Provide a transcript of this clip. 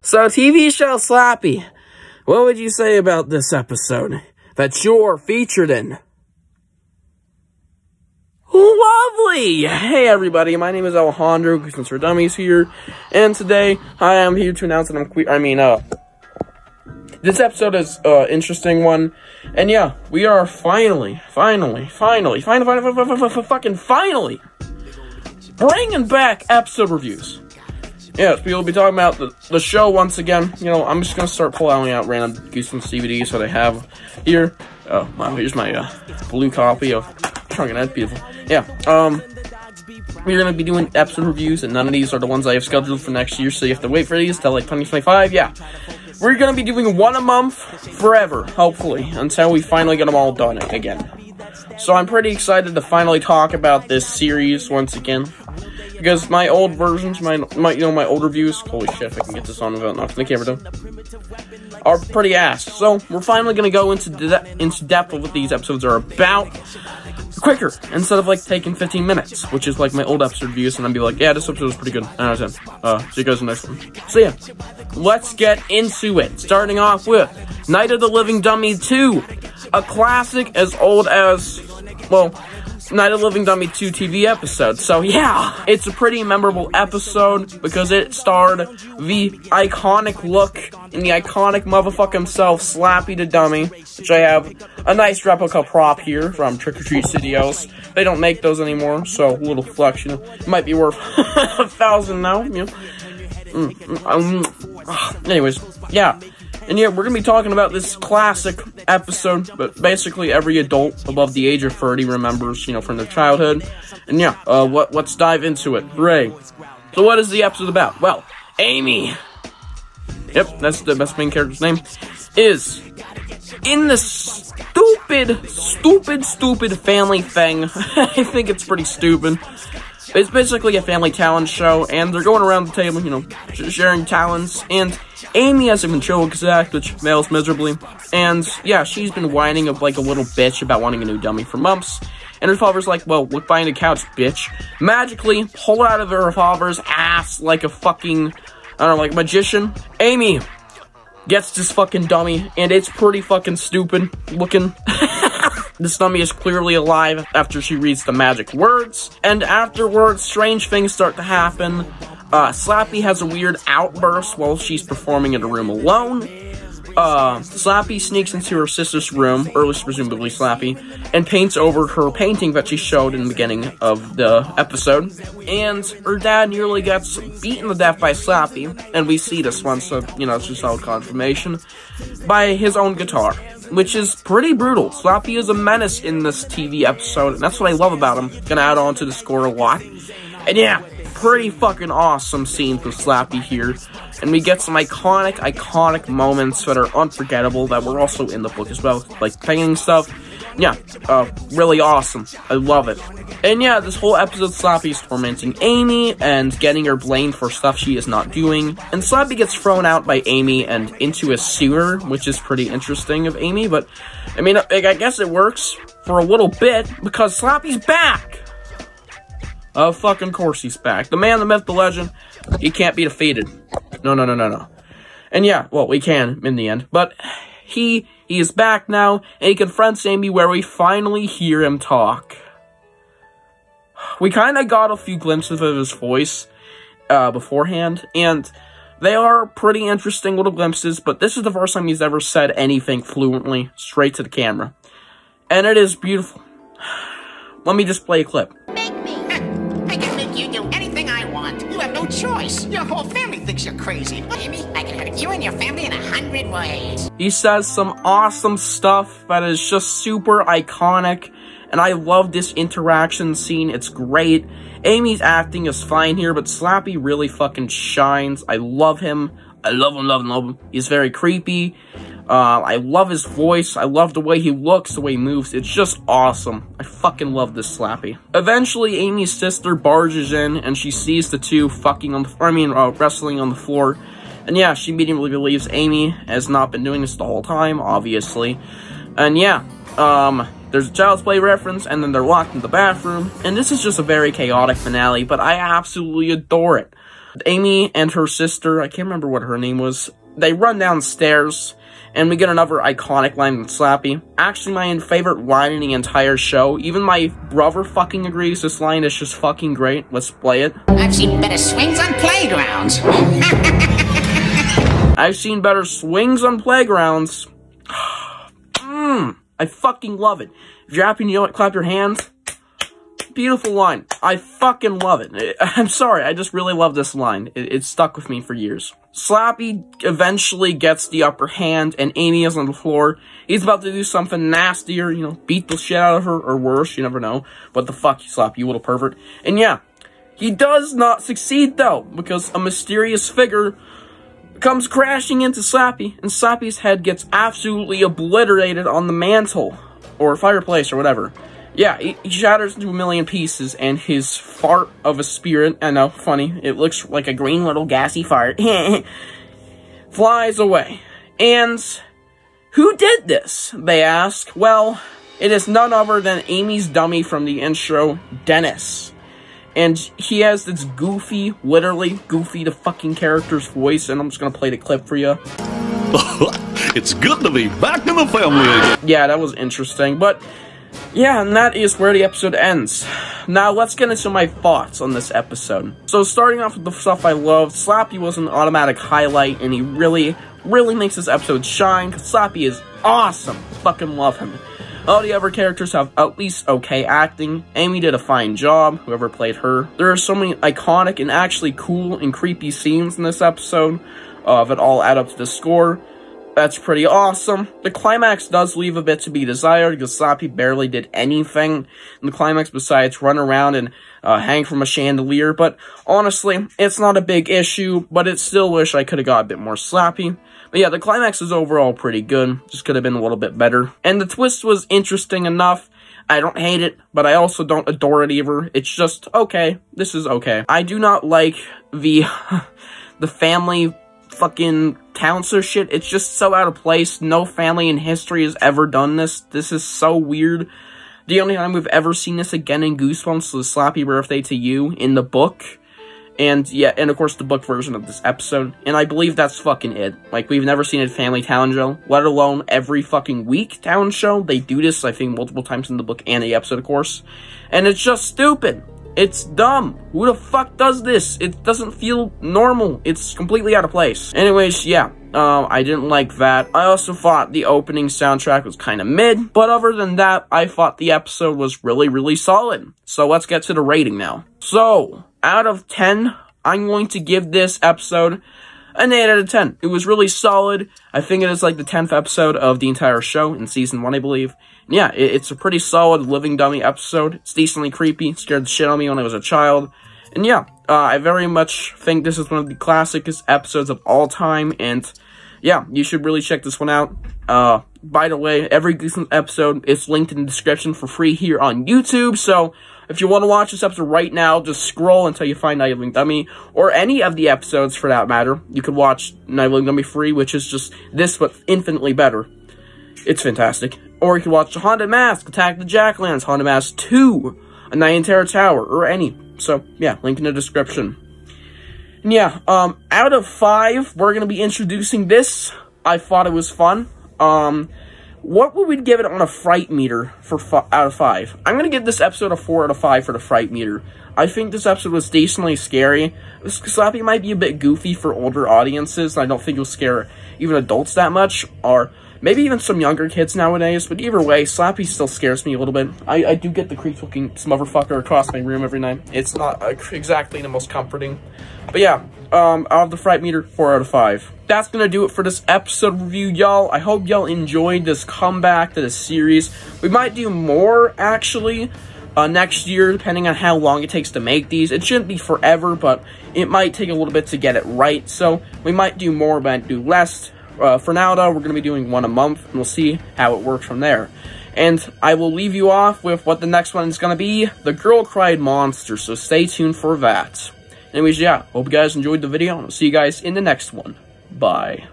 So, TV show Slappy, what would you say about this episode that you're featured in? Lovely! Hey everybody, my name is Alejandro, Goosebumps for Dummies here, and today I am here to announce that I'm this episode is an interesting one, and yeah, we are finally bringing back episode reviews. Yes, we will be talking about the show once again. You know, I'm just gonna start pulling out random Goosebumps DVDs that I have here. Oh, wow, here's my blue copy of Trunk and Ed, beautiful. Yeah, we're gonna be doing episode reviews, and none of these are the ones I have scheduled for next year, so you have to wait for these till like 2025, yeah. We're gonna be doing one a month forever, hopefully, until we finally get them all done again. So I'm pretty excited to finally talk about this series once again, because my old versions, my old reviews, holy shit, if I can get this on without knocking the camera down, are pretty ass. So we're finally gonna go into depth of what these episodes are about, quicker, instead of like taking 15 minutes, which is like my old episode reviews, and I'd be like, yeah, this episode was pretty good. And I was see you guys in the next one. So yeah, let's get into it. Starting off with Night of the Living Dummy 2, a classic as old as, well, Night of the Living Dummy 2 TV episode. So yeah, it's a pretty memorable episode because it starred the iconic look and the iconic motherfucker himself, Slappy the Dummy, which I have a nice replica prop here from Trick or Treat Studios. They don't make those anymore, so a little flex, you know, it might be worth $1,000 now, you know. Anyways, yeah. And yeah, we're gonna be talking about this classic episode, but basically every adult above the age of 30 remembers, you know, from their childhood. And yeah, let's dive into it. Hooray. So what is the episode about? Well, Amy, yep, that's the best main character's name, is in this stupid family thing. I think it's pretty stupid. It's basically a family talent show, and they're going around the table, you know, sharing talents, and Amy has a ventriloquist act, which fails miserably, and yeah, she's been whining of like a little bitch about wanting a new dummy for months, and her father's like, well, look behind the couch, bitch. Magically pull out of her father's ass like a fucking, I don't know, like a magician. Amy gets this fucking dummy, and it's pretty fucking stupid looking. This dummy is clearly alive after she reads the magic words, and afterwards, strange things start to happen. Slappy has a weird outburst while she's performing in a room alone. Slappy sneaks into her sister's room, or at least presumably Slappy, and paints over her painting that she showed in the beginning of the episode. And her dad nearly gets beaten to death by Slappy, and we see this one, so, you know, it's just all confirmation, by his own guitar, which is pretty brutal. Slappy is a menace in this TV episode, and that's what I love about him. Gonna add on to the score a lot. And yeah, pretty fucking awesome scenes with Slappy here. And we get some iconic moments that are unforgettable that were also in the book as well, like painting stuff. Yeah, really awesome. I love it. And yeah, this whole episode, Slappy is tormenting Amy and getting her blamed for stuff she is not doing. And Slappy gets thrown out by Amy and into a sewer, which is pretty interesting of Amy. But, I mean, I guess it works for a little bit because Slappy's back. Of fucking course he's back. The man, the myth, the legend, he can't be defeated. No. And yeah, well, we can in the end. But he is back now, and he confronts Amy where we finally hear him talk. We kind of got a few glimpses of his voice beforehand, and they are pretty interesting little glimpses, but this is the first time he's ever said anything fluently, straight to the camera. And it is beautiful. Let me just play a clip. Make me. I can make you do anything I want. You have no choice. Your whole family thinks you're crazy. Amy, I can hurt you and your family in 100 ways. He says some awesome stuff that is just super iconic, and I love this interaction scene. It's great. Amy's acting is fine here, but Slappy really fucking shines. I love him. I love him. He's very creepy. I love his voice. I love the way he looks, the way he moves. It's just awesome. I fucking love this Slappy. Eventually, Amy's sister barges in, and she sees the two wrestling on the floor. And yeah, she immediately believes Amy has not been doing this the whole time, obviously. And yeah, there's a Child's Play reference, and then they're locked in the bathroom. And this is just a very chaotic finale, but I absolutely adore it. Amy and her sister, I can't remember what her name was, they run downstairs, and we get another iconic line from Slappy. Actually, my favorite line in the entire show. Even my brother fucking agrees this line is just fucking great. Let's play it. I've seen better swings on playgrounds. I've seen better swings on playgrounds. I fucking love it. If you're happy and you know it, clap your hands. Beautiful line. I fucking love it. I'm sorry, I just really love this line. It stuck with me for years. Slappy eventually gets the upper hand, and Amy is on the floor. He's about to do something nastier, you know, beat the shit out of her, or worse, you never know. What the fuck, Slappy, you little pervert. And yeah, he does not succeed, though, because a mysterious figure comes crashing into Slappy, and Slappy's head gets absolutely obliterated on the mantle, or fireplace, or whatever. Yeah, he shatters into a million pieces, and his fart of a spirit, I know, funny, it looks like a green little gassy fart, flies away. And who did this, they ask? Well, it is none other than Amy's dummy from the intro, Dennis. And he has this goofy, literally goofy the fucking character's voice, and I'm just gonna play the clip for you. It's good to be back in the family again. Yeah, that was interesting, but yeah, and that is where the episode ends. Now, let's get into my thoughts on this episode. So, starting off with the stuff I loved, Slappy was an automatic highlight, and he really makes this episode shine, because Slappy is awesome. Fucking love him. All the other characters have at least okay acting. Amy did a fine job, whoever played her. There are so many iconic and actually cool and creepy scenes in this episode that all add up to the score. That's pretty awesome. The climax does leave a bit to be desired, because Slappy barely did anything in the climax besides run around and hang from a chandelier, but honestly, it's not a big issue, but I still wish I could have got a bit more Slappy. But yeah, the climax is overall pretty good, just could have been a little bit better. And the twist was interesting enough. I don't hate it, but I also don't adore it either. It's just, okay, this is okay. I do not like the family fucking counselor shit. It's just so out of place. No family in history has ever done this. This is so weird. The only time we've ever seen this again in Goosebumps was Slappy Birthday to You in the book. And yeah, and of course the book version of this episode. And I believe that's fucking it. Like, we've never seen a family talent show, let alone every fucking week talent show. They do this, I think, multiple times in the book and the episode, of course. And it's just stupid. It's dumb. Who the fuck does this? It doesn't feel normal. It's completely out of place. Anyways, yeah. I didn't like that. I also thought the opening soundtrack was kind of mid. But other than that, I thought the episode was really solid. So let's get to the rating now. So, out of 10, I'm going to give this episode an 8 out of 10. It was really solid. I think it is like the 10th episode of the entire show in season 1, I believe. And yeah, it's a pretty solid Living Dummy episode. It's decently creepy. Scared the shit out of me when I was a child. And yeah, I very much think this is one of the classicest episodes of all time. And yeah, you should really check this one out. By the way, every Goosebumps episode is linked in the description for free here on YouTube. So if you want to watch this episode right now, just scroll until you find Night of Living Dummy, or any of the episodes for that matter. You could watch Night of Living Dummy free, which is just this, but infinitely better. It's fantastic. Or you could watch The Haunted Mask, Attack the Jack Lenz, Haunted Mask 2, A Night in Terror Tower, or any. So, yeah, link in the description. And yeah, out of 5, we're going to be introducing this. I thought it was fun. What would we give it on a fright meter for out of 5? I'm going to give this episode a 4 out of 5 for the fright meter. I think this episode was decently scary. Slappy might be a bit goofy for older audiences. I don't think it will scare even adults that much, or maybe even some younger kids nowadays, but either way, Slappy still scares me a little bit. I do get the creep looking motherfucker across my room every night. It's not exactly the most comforting. But yeah, out of the fright meter, 4 out of 5. That's gonna do it for this episode review, y'all. I hope y'all enjoyed this comeback to the series. We might do more, actually, next year, depending on how long it takes to make these. It shouldn't be forever, but it might take a little bit to get it right. So we might do more, but do less. For now, though, we're going to be doing one a month, and we'll see how it works from there. And I will leave you off with what the next one is going to be, The Girl Cried Monster, so stay tuned for that. Anyways, yeah, hope you guys enjoyed the video, and I'll see you guys in the next one. Bye.